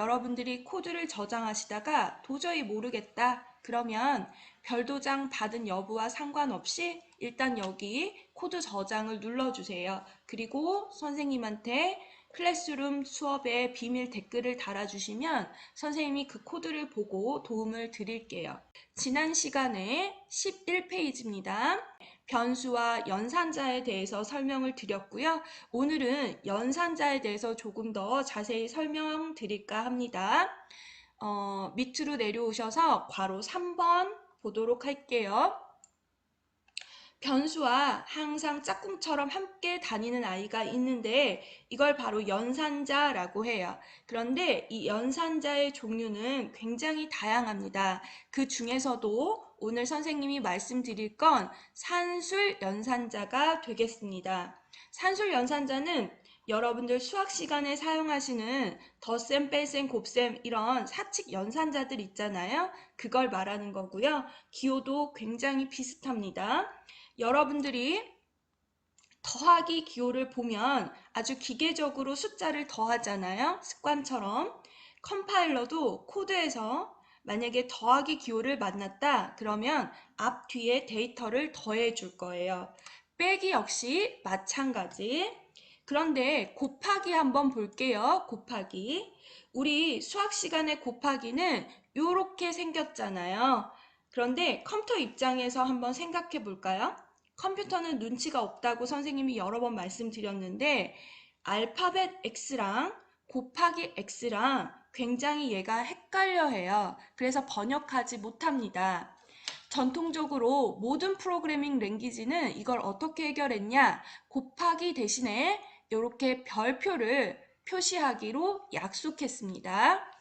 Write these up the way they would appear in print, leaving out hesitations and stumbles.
여러분들이 코드를 저장하시다가 도저히 모르겠다. 그러면 별도장 받은 여부와 상관없이 일단 여기 코드 저장을 눌러주세요. 그리고 선생님한테 클래스룸 수업에 비밀 댓글을 달아주시면 선생님이 그 코드를 보고 도움을 드릴게요. 지난 시간에 11페이지입니다. 변수와 연산자에 대해서 설명을 드렸고요. 오늘은 연산자에 대해서 조금 더 자세히 설명드릴까 합니다. 밑으로 내려오셔서 괄호 3번 보도록 할게요. 변수와 항상 짝꿍처럼 함께 다니는 아이가 있는데 이걸 바로 연산자라고 해요. 그런데 이 연산자의 종류는 굉장히 다양합니다. 그 중에서도 오늘 선생님이 말씀드릴 건 산술 연산자가 되겠습니다. 산술 연산자는 여러분들 수학 시간에 사용하시는 덧셈, 뺄셈, 곱셈 이런 사칙 연산자들 있잖아요. 그걸 말하는 거고요. 기호도 굉장히 비슷합니다. 여러분들이 더하기 기호를 보면 아주 기계적으로 숫자를 더하잖아요. 습관처럼. 컴파일러도 코드에서 만약에 더하기 기호를 만났다 그러면 앞 뒤에 데이터를 더해 줄 거예요. 빼기 역시 마찬가지. 그런데 곱하기 한번 볼게요. 곱하기. 우리 수학 시간에 곱하기는 이렇게 생겼잖아요. 그런데 컴퓨터 입장에서 한번 생각해 볼까요? 컴퓨터는 눈치가 없다고 선생님이 여러 번 말씀드렸는데 알파벳 X랑 곱하기 X랑 굉장히 얘가 헷갈려 해요. 그래서 번역하지 못합니다. 전통적으로 모든 프로그래밍 랭귀지는 이걸 어떻게 해결했냐? 곱하기 대신에 이렇게 별표를 표시하기로 약속했습니다.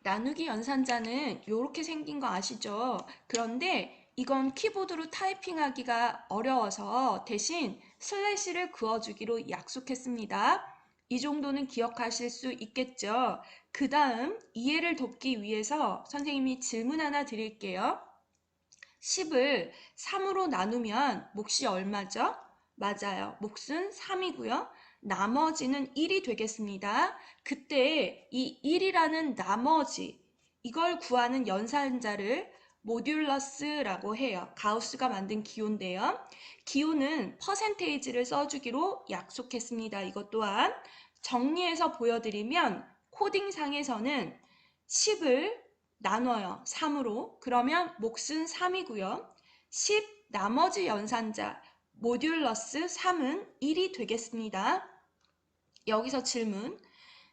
나누기 연산자는 이렇게 생긴 거 아시죠? 그런데 이건 키보드로 타이핑하기가 어려워서 대신 슬래시를 그어주기로 약속했습니다. 이 정도는 기억하실 수 있겠죠? 그 다음 이해를 돕기 위해서 선생님이 질문 하나 드릴게요. 10을 3으로 나누면 몫이 얼마죠? 맞아요. 몫은 3이고요. 나머지는 1이 되겠습니다. 그때 이 1이라는 나머지 이걸 구하는 연산자를 모듈러스라고 해요. 가우스가 만든 기호인데요. 기호는 퍼센테이지를 써주기로 약속했습니다. 이것 또한 정리해서 보여드리면 코딩상에서는 10을 나눠요. 3으로. 그러면 몫은 3이고요. 10 나머지 연산자 모듈러스 3은 1이 되겠습니다. 여기서 질문.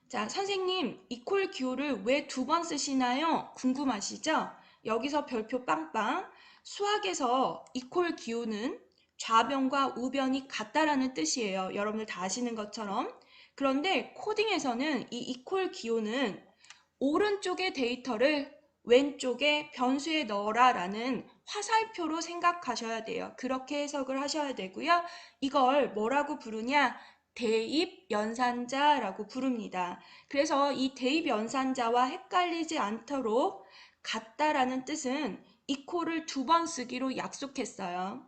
자, 선생님, 이퀄 기호를 왜 2번 쓰시나요? 궁금하시죠? 여기서 별표 빵빵. 수학에서 이퀄 기호는 좌변과 우변이 같다라는 뜻이에요. 여러분들 다 아시는 것처럼. 그런데 코딩에서는 이 이퀄 기호는 오른쪽의 데이터를 왼쪽에 변수에 넣어라 라는 화살표로 생각하셔야 돼요. 그렇게 해석을 하셔야 되고요. 이걸 뭐라고 부르냐? 대입 연산자라고 부릅니다. 그래서 이 대입 연산자와 헷갈리지 않도록 같다라는 뜻은 이퀄을 2번 쓰기로 약속했어요.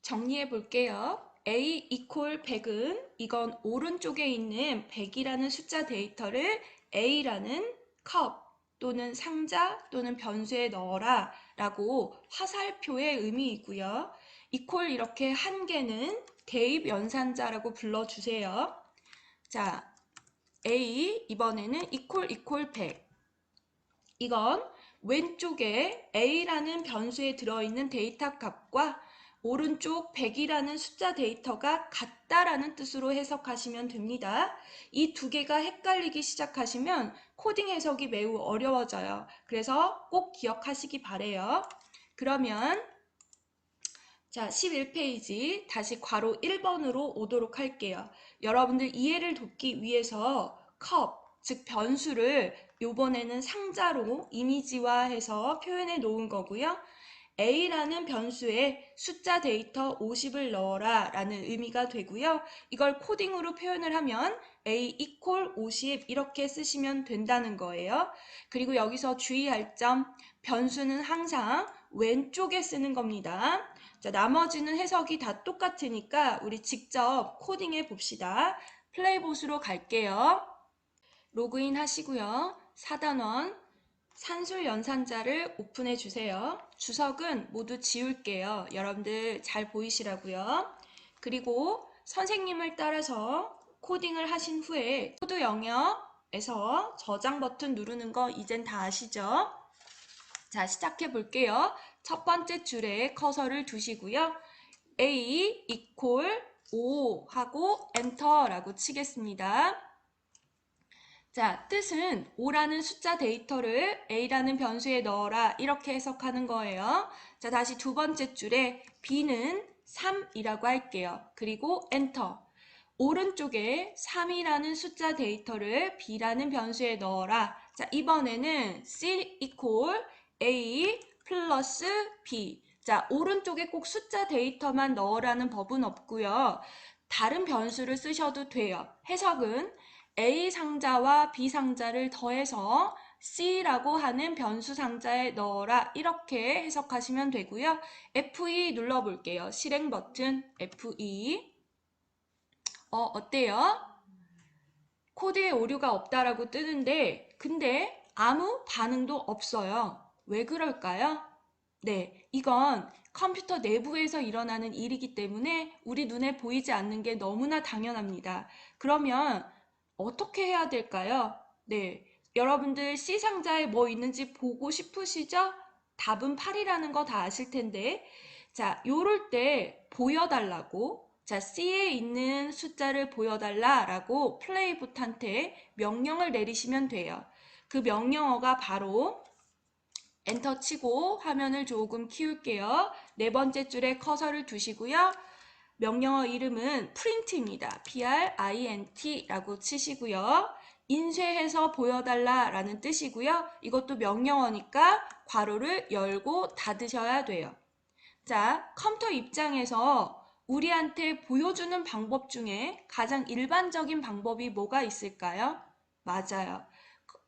정리해 볼게요. A 이퀄 100은 이건 오른쪽에 있는 100이라는 숫자 데이터를 A라는 컵 또는 상자 또는 변수에 넣어라 라고 화살표의 의미이고요. 이퀄 이렇게 한 개는 대입 연산자라고 불러주세요. 자, A 이번에는 이퀄 100. 이건 왼쪽에 A라는 변수에 들어있는 데이터 값과 오른쪽 100이라는 숫자 데이터가 같다라는 뜻으로 해석하시면 됩니다. 이 두 개가 헷갈리기 시작하시면 코딩 해석이 매우 어려워져요. 그래서 꼭 기억하시기 바래요. 그러면 자, 11페이지 다시 괄호 1번으로 오도록 할게요. 여러분들 이해를 돕기 위해서 컵, 즉 변수를 요번에는 상자로 이미지화해서 표현해 놓은 거고요. A라는 변수에 숫자 데이터 50을 넣어라 라는 의미가 되고요. 이걸 코딩으로 표현을 하면 A 이퀄 50 이렇게 쓰시면 된다는 거예요. 그리고 여기서 주의할 점, 변수는 항상 왼쪽에 쓰는 겁니다. 자, 나머지는 해석이 다 똑같으니까 우리 직접 코딩해 봅시다. 플레이봇으로 갈게요. 로그인 하시고요. 4단원 산술 연산자를 오픈해 주세요. 주석은 모두 지울게요. 여러분들 잘 보이시라고요. 그리고 선생님을 따라서 코딩을 하신 후에 코드 영역에서 저장 버튼 누르는 거 이젠 다 아시죠? 자, 시작해 볼게요. 첫 번째 줄에 커서를 두시고요. A equal 5 하고 엔터라고 치겠습니다. 자, 뜻은 5라는 숫자 데이터를 A라는 변수에 넣어라 이렇게 해석하는 거예요. 자, 다시 두 번째 줄에 B는 3이라고 할게요. 그리고 엔터. 오른쪽에 3이라는 숫자 데이터를 B라는 변수에 넣어라. 자, 이번에는 C equal A 플러스 B. 자, 오른쪽에 꼭 숫자 데이터만 넣으라는 법은 없고요. 다른 변수를 쓰셔도 돼요. 해석은 A 상자와 B 상자를 더해서 C라고 하는 변수 상자에 넣어라 이렇게 해석하시면 되고요. F2 눌러볼게요. 실행 버튼 F2. 어때요? 코드에 오류가 없다라고 뜨는데 근데 아무 반응도 없어요. 왜 그럴까요? 네, 이건 컴퓨터 내부에서 일어나는 일이기 때문에 우리 눈에 보이지 않는 게 너무나 당연합니다. 그러면 어떻게 해야 될까요? 네, 여러분들 C 상자에 뭐 있는지 보고 싶으시죠? 답은 8이라는 거 다 아실 텐데 자, 요럴 때 보여달라고 자, C에 있는 숫자를 보여달라라고 플레이봇한테 명령을 내리시면 돼요. 그 명령어가 바로 엔터 치고 화면을 조금 키울게요. 네 번째 줄에 커서를 두시고요. 명령어 이름은 print입니다. print라고 치시고요. 인쇄해서 보여달라 라는 뜻이고요. 이것도 명령어니까 괄호를 열고 닫으셔야 돼요. 자, 컴퓨터 입장에서 우리한테 보여주는 방법 중에 가장 일반적인 방법이 뭐가 있을까요? 맞아요.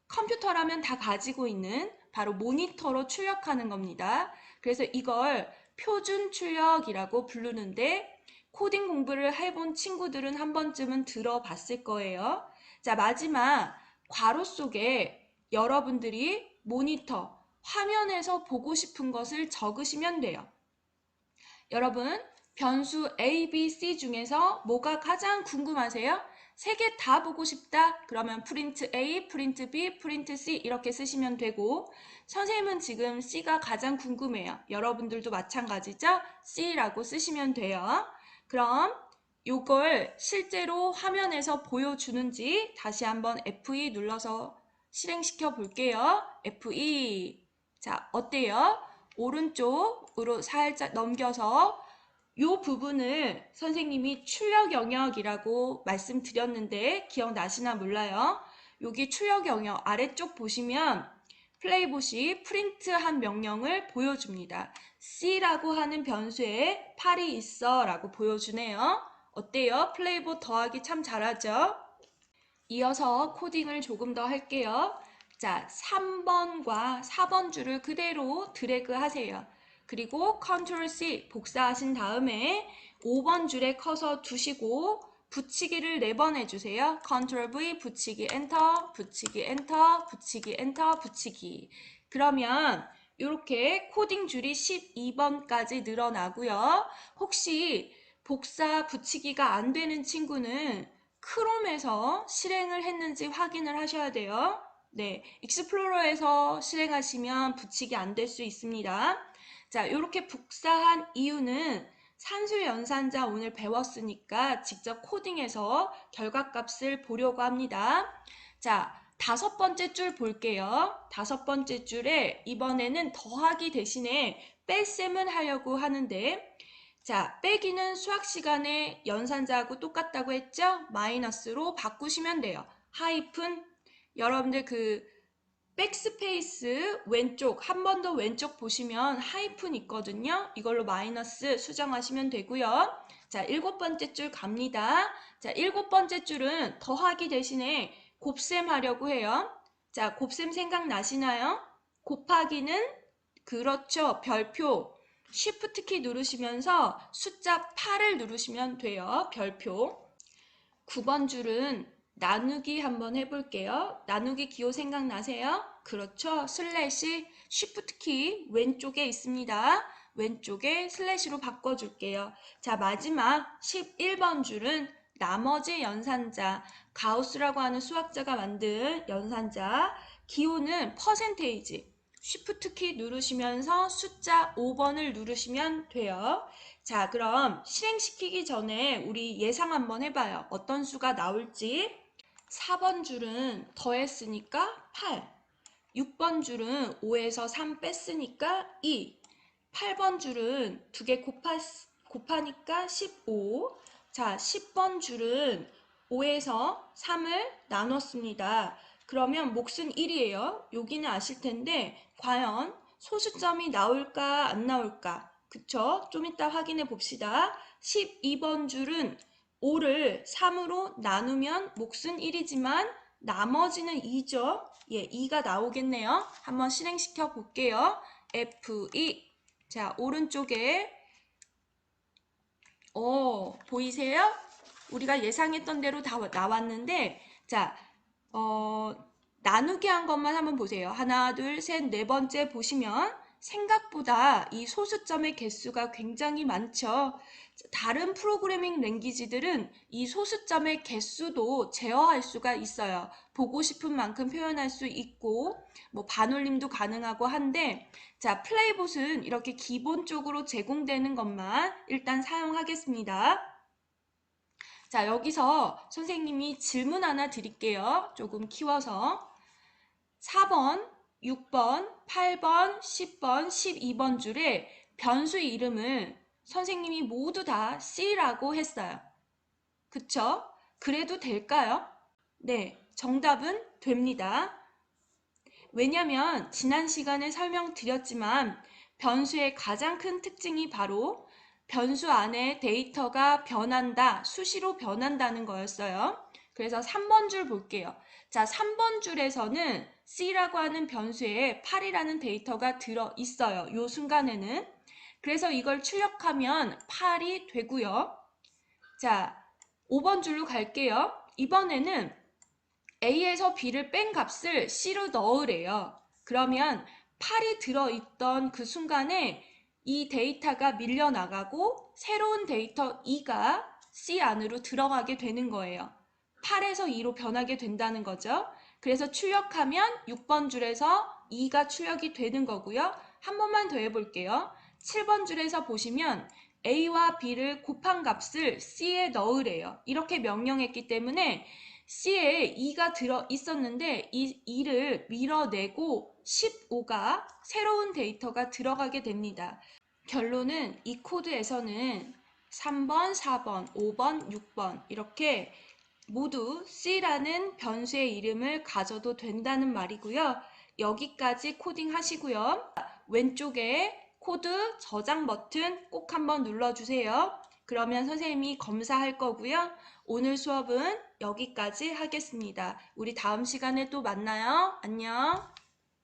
컴퓨터라면 다 가지고 있는 바로 모니터로 출력하는 겁니다. 그래서 이걸 표준 출력이라고 부르는데 코딩 공부를 해본 친구들은 한 번쯤은 들어봤을 거예요. 자, 마지막 괄호 속에 여러분들이 모니터, 화면에서 보고 싶은 것을 적으시면 돼요. 여러분, 변수 A, B, C 중에서 뭐가 가장 궁금하세요? 세 개 다 보고 싶다? 그러면 print A, print B, print C 이렇게 쓰시면 되고 선생님은 지금 C가 가장 궁금해요. 여러분들도 마찬가지죠? C라고 쓰시면 돼요. 그럼 이걸 실제로 화면에서 보여주는지 다시 한번 F2 눌러서 실행시켜 볼게요. F2. 자, 어때요? 오른쪽으로 살짝 넘겨서 이 부분을 선생님이 출력 영역이라고 말씀드렸는데 기억나시나 몰라요. 여기 출력 영역 아래쪽 보시면 플레이봇이 프린트한 명령을 보여줍니다. C라고 하는 변수에 8이 있어 라고 보여주네요. 어때요? 플레이봇 더하기 참 잘하죠? 이어서 코딩을 조금 더 할게요. 자, 3번과 4번 줄을 그대로 드래그 하세요. 그리고 Ctrl C 복사하신 다음에 5번 줄에 커서 두시고 붙이기를 4번 해주세요. Ctrl V 붙이기 엔터, 붙이기 엔터, 붙이기 엔터, 붙이기. 그러면 이렇게 코딩 줄이 12번까지 늘어나고요. 혹시 복사 붙이기가 안 되는 친구는 크롬에서 실행을 했는지 확인을 하셔야 돼요. 네, 익스플로러에서 실행하시면 붙이기 안 될 수 있습니다. 자, 이렇게 복사한 이유는 산술 연산자 오늘 배웠으니까 직접 코딩해서 결과값을 보려고 합니다. 자, 5번째 줄 볼게요. 5번째 줄에 이번에는 더하기 대신에 뺄셈을 하려고 하는데 자, 빼기는 수학 시간에 연산자하고 똑같다고 했죠? 마이너스로 바꾸시면 돼요. 하이픈, 여러분들 그 백스페이스 왼쪽, 한 번 더 왼쪽 보시면 하이픈 있거든요. 이걸로 마이너스 수정하시면 되고요. 자, 7번째 줄 갑니다. 자, 7번째 줄은 더하기 대신에 곱셈 하려고 해요. 자, 곱셈 생각나시나요? 곱하기는 그렇죠. 별표. Shift 키 누르시면서 숫자 8을 누르시면 돼요. 별표. 9번 줄은 나누기 한번 해볼게요. 나누기 기호 생각나세요? 그렇죠. 슬래시 쉬프트 키 왼쪽에 있습니다. 왼쪽에 슬래시로 바꿔줄게요. 자, 마지막 11번 줄은 나머지 연산자, 가우스라고 하는 수학자가 만든 연산자, 기호는 퍼센테이지. 쉬프트 키 누르시면서 숫자 5번을 누르시면 돼요. 자, 그럼 실행시키기 전에 우리 예상 한번 해봐요. 어떤 수가 나올지. 4번 줄은 더했으니까 8, 6번 줄은 5에서 3 뺐으니까 2, 8번 줄은 2개 곱하니까 15, 자, 10번 줄은 5에서 3을 나눴습니다. 그러면 몫은 1이에요. 여기는 아실 텐데 과연 소수점이 나올까 안 나올까? 그쵸? 좀 이따 확인해 봅시다. 12번 줄은 5를 3으로 나누면 몫은 1이지만 나머지는 2죠. 예, 2가 나오겠네요. 한번 실행시켜 볼게요. F2. 자, 오른쪽에 보이세요? 우리가 예상했던 대로 다 나왔는데 자, 나누기 한 것만 한번 보세요. 하나, 둘, 셋, 네 번째 보시면 생각보다 이 소수점의 개수가 굉장히 많죠. 다른 프로그래밍 랭귀지들은 이 소수점의 개수도 제어할 수가 있어요. 보고 싶은 만큼 표현할 수 있고 뭐 반올림도 가능하고 한데 자, 플레이봇은 이렇게 기본적으로 제공되는 것만 일단 사용하겠습니다. 자, 여기서 선생님이 질문 하나 드릴게요. 조금 키워서. 4번, 6번, 8번, 10번, 12번 줄에 변수 이름을 선생님이 모두 다 C라고 했어요. 그쵸? 그래도 될까요? 네, 정답은 됩니다. 왜냐면 지난 시간에 설명드렸지만 변수의 가장 큰 특징이 바로 변수 안에 데이터가 변한다, 수시로 변한다는 거였어요. 그래서 3번 줄 볼게요. 자, 3번 줄에서는 C라고 하는 변수에 8이라는 데이터가 들어 있어요. 요 순간에는. 그래서 이걸 출력하면 8이 되고요. 자, 5번 줄로 갈게요. 이번에는 A에서 B를 뺀 값을 C로 넣으래요. 그러면 8이 들어있던 그 순간에 이 데이터가 밀려나가고 새로운 데이터 2가 C 안으로 들어가게 되는 거예요. 8에서 2로 변하게 된다는 거죠. 그래서 출력하면 6번 줄에서 2가 출력이 되는 거고요. 한 번만 더 해볼게요. 7번 줄에서 보시면 A와 B를 곱한 값을 C에 넣으래요. 이렇게 명령했기 때문에 C에 2가 들어 있었는데 이 2를 밀어내고 15가 새로운 데이터가 들어가게 됩니다. 결론은 이 코드에서는 3번, 4번, 5번, 6번 이렇게 모두 C라는 변수의 이름을 가져도 된다는 말이고요. 여기까지 코딩 하시고요. 왼쪽에 코드 저장 버튼 꼭 한번 눌러주세요. 그러면 선생님이 검사할 거고요. 오늘 수업은 여기까지 하겠습니다. 우리 다음 시간에 또 만나요. 안녕.